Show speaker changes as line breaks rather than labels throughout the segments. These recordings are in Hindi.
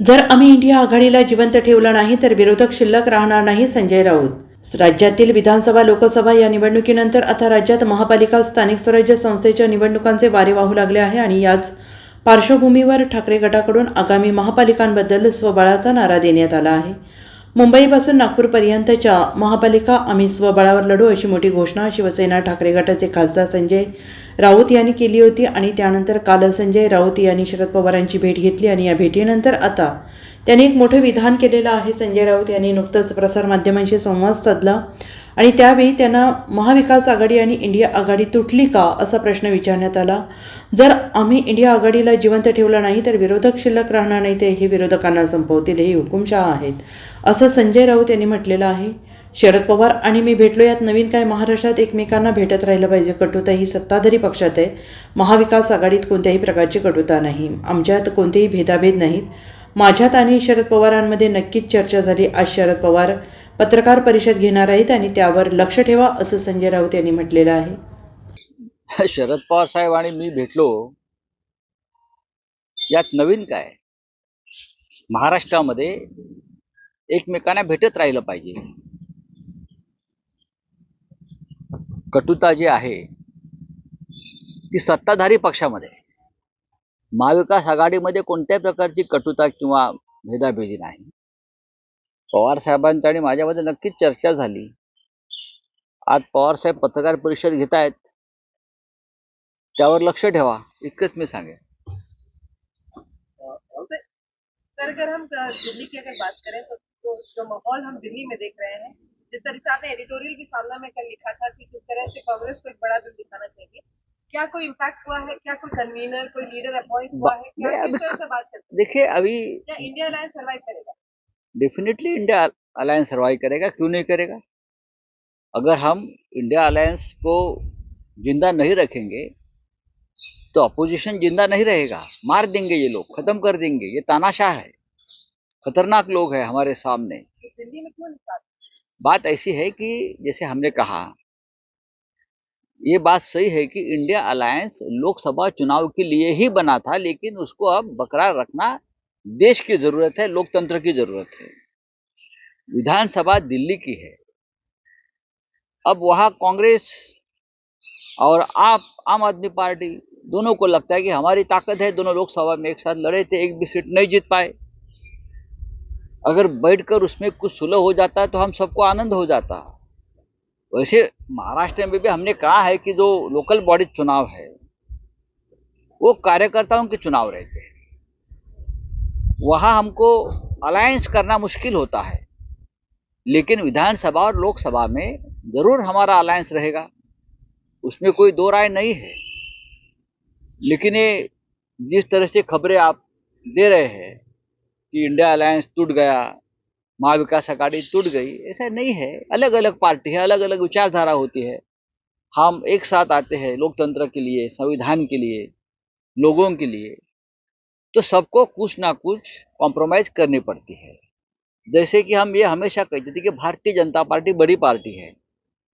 जर आम्ही इंडिया आघाडीला जिवंत ठेवलं नाही तर विरोधक शिल्लक राहणार नाही, संजय राऊत। राज्यातील विधानसभा लोकसभा या निवडणुकीनंतर आता राज्यात महापालिका स्थानिक स्वराज्य संस्थेच्या निवडणुकांचे वारे वाहू लागले आहे आणि याच पार्श्वभूमीवर ठाकरे गटाकडून आगामी महापालिकांबद्दल स्वबळाचा नारा देण्यात आला आहे। मुंबईपासून नागपूरपर्यंतच्या महापालिका आम्ही स्वबळावर लढू अशी मोठी घोषणा शिवसेना ठाकरे गटाचे खासदार संजय राऊत यांनी केली होती आणि त्यानंतर काल संजय राऊत यांनी शरद पवारांची भेट घेतली आणि या भेटीनंतर आता त्यांनी एक मोठे विधान केलेलं आहे। संजय राऊत यांनी नुकतंच प्रसारमाध्यमांशी संवाद साधला आणि त्यावेळी त्यांना महाविकास आघाडी आणि इंडिया आघाडी तुटली का असा प्रश्न विचारण्यात आला। जर आम्ही इंडिया आघाडीला जिवंत ठेवलं नाही तर विरोधक शिल्लक राहणार नाही, ते हे विरोधकांना संपवतील, हे हुकुमशहा आहेत असं संजय राऊत यांनी म्हटलेलं आहे। शरद पवार आणि मी भेटलो, यात नवीन काय? महाराष्ट्रात एकमेकांना भेटत राहिलं पाहिजे। कटुता ही सत्ताधारी पक्षात आहे, महाविकास आघाडीत कोणत्याही प्रकारची कटुता नाही, आमच्यात कोणतेही भेदाभेद नाहीत। माझ्यात आणि शरद पवारांमध्ये नक्कीच चर्चा झाली। आज शरद पवार पत्रकार परिषद घेणार आहेत आणि त्यावर लक्ष ठेवा असं संजय राऊत यांनी म्हटलेलं आहे।
शरद पवार साहेब आणि मी भेटलो, यात नवीन काय? महाराष्ट्रामध्ये एकमेकांना भेटत राहिलं पाहिजे। कटुता जी आहे ती सत्ताधारी पक्षामध्ये, महाविकास आघाडीमध्ये कोणत्याही प्रकारची कटुता किंवा भेदाभेदी नाही। पवार साहेबांच्या आणि माझ्यामध्ये नक्कीच चर्चा झाली। आज पवार साहेब पत्रकार परिषद घेत आहेत, त्यावर लक्ष ठेवा, इतकंच मी सांगेन।
सर, अगर हम दिल्ली की अगर बात करें तो जो माहौल हम दिल्ली में देख रहे हैं, जिस तरह से आपने एडिटोरियल भी सामना में कल लिखा था कि किस तरह से कांग्रेस को एक बड़ा दिल दिखाना चाहिए, क्या कोई इम्पैक्ट हुआ है? क्या कोई कन्वीनर, कोई लीडर अपॉइंट हुआ है? क्या किस तरह से बात करते हैं?
देखिए, अभी
क्या इंडिया अलायंस सर्वाइव करेगा?
डेफिनेटली इंडिया अलायंस सर्वाइव करेगा, क्यों नहीं करेगा। अगर हम इंडिया अलायंस को जिंदा नहीं रखेंगे तो अपोजिशन जिंदा नहीं रहेगा, मार देंगे ये लोग, खत्म कर देंगे। ये तानाशाह है, खतरनाक लोग हैं हमारे सामने।
तो दिल्ली में क्यों निकाल?
बात ऐसी है कि जैसे हमने कहा, ये बात सही है कि इंडिया अलायंस लोकसभा चुनाव के लिए ही बना था, लेकिन उसको अब बरकरार रखना देश की जरूरत है, लोकतंत्र की जरूरत है। विधानसभा दिल्ली की है, अब वहां कांग्रेस और आम आदमी पार्टी दोनों को लगता है कि हमारी ताकत है, दोनों लोकसभा में एक साथ लड़े थे, एक भी सीट नहीं जीत पाए। अगर बैठकर उसमें कुछ सुलह हो जाता तो हम सबको आनंद हो जाता। वैसे महाराष्ट्र में भी हमने कहा है कि जो लोकल बॉडी चुनाव है वो कार्यकर्ताओं के चुनाव रहते हैं, वहां हमको अलायंस करना मुश्किल होता है, लेकिन विधानसभा और लोकसभा में जरूर हमारा अलायंस रहेगा, उसमें कोई दो राय नहीं है। लेकिन ये जिस तरह से खबरें आप दे रहे हैं कि इंडिया अलायंस टूट गया, महाविकास आघाड़ी टूट गई, ऐसा नहीं है। अलग अलग पार्टी है, अलग अलग विचारधारा होती है। हम एक साथ आते हैं लोकतंत्र के लिए, संविधान के लिए, लोगों के लिए, तो सबको कुछ ना कुछ कॉम्प्रोमाइज करनी पड़ती है। जैसे कि हम ये हमेशा कहते थे कि भारतीय जनता पार्टी बड़ी पार्टी है।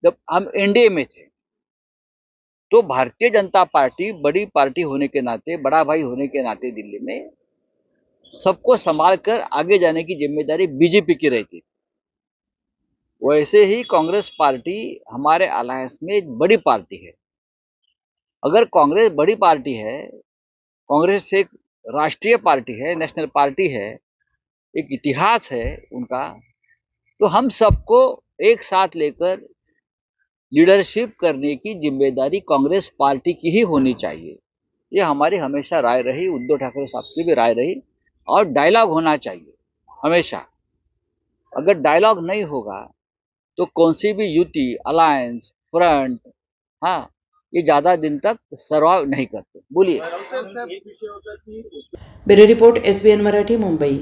जब हम एनडीए में थे तो भारतीय जनता पार्टी बड़ी पार्टी होने के नाते, बड़ा भाई होने के नाते दिल्ली में सबको संभाल कर आगे जाने की जिम्मेदारी बीजेपी की रहती थी। वैसे ही कांग्रेस पार्टी हमारे अलायंस में एक बड़ी पार्टी है। अगर कांग्रेस बड़ी पार्टी है, कांग्रेस एक राष्ट्रीय पार्टी है, नेशनल पार्टी है, एक इतिहास है उनका, तो हम सबको एक साथ लेकर लीडरशिप करने की जिम्मेदारी कांग्रेस पार्टी की ही होनी चाहिए। ये हमारी हमेशा राय रही, उद्धव ठाकरे साहब की भी राय रही। और डायलॉग होना चाहिए हमेशा। अगर डायलॉग नहीं होगा तो कौन सी भी युति, अलायंस, फ्रंट, हाँ, ये ज्यादा दिन तक सर्वाइव नहीं करते। बोलिए।
Bureau report, SBN Marathi, Mumbai.